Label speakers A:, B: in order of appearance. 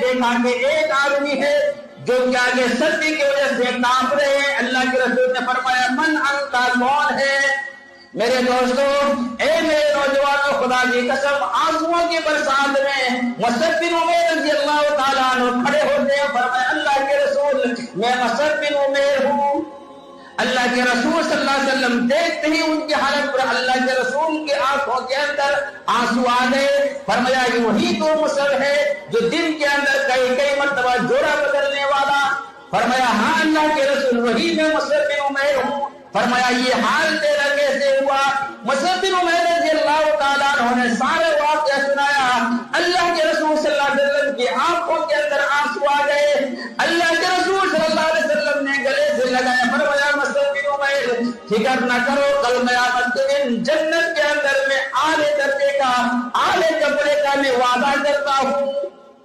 A: دیکھا کہ ایک آدمی ہے جو کیا کہ سردی کی وجہ سے کانپ رہے ہیں. اللہ کے رسول نے فرمایا من انت, کون ہے؟ میرے دوستو, اے میرے نوجوانوں, خدا کی قسم آنسوؤں کی برسات میں مصعب بن عمیر رضی اللہ تعالیٰ عنہ کھڑے ہوتے ہیں. فرمایا اللہ کے رسول, میں مصعب بن عمیر ہوں. اللہ کے رسول صلی اللہ علیہ وسلم دیکھتے ہی ان کی حالت پر اللہ کے رسول کی آنکھوں کے اندر آنسو آ گئے. فرمایا یہ وہی تو مصعب ہے جو دن کے اندر کئی مرتبہ جوڑا بدلنے والا. فرمایا ہاں اللہ کے رسول, وہی میں مصعب بن عمیر ہوں. فرمایا یہ حال تیرا کیسے ہوا؟ مصعب بن عمیر رضی اللہ تعالیٰ عنہ نے سارے واقعہ سنایا. اللہ کے رسول صلی اللہ علیہ وسلم کی آنکھوں کے اندر آنسو آ گئے. اللہ کے رسول صلی اللہ علیہ وسلم نے گلے سے لگایا. فرمایا مصعب بن عمیر, فکر نہ کرو, کل قیامت کے دن جنت کے اندر میں اعلی درجے کا, اعلی کپڑے کا میں وعدہ کرتا ہوں.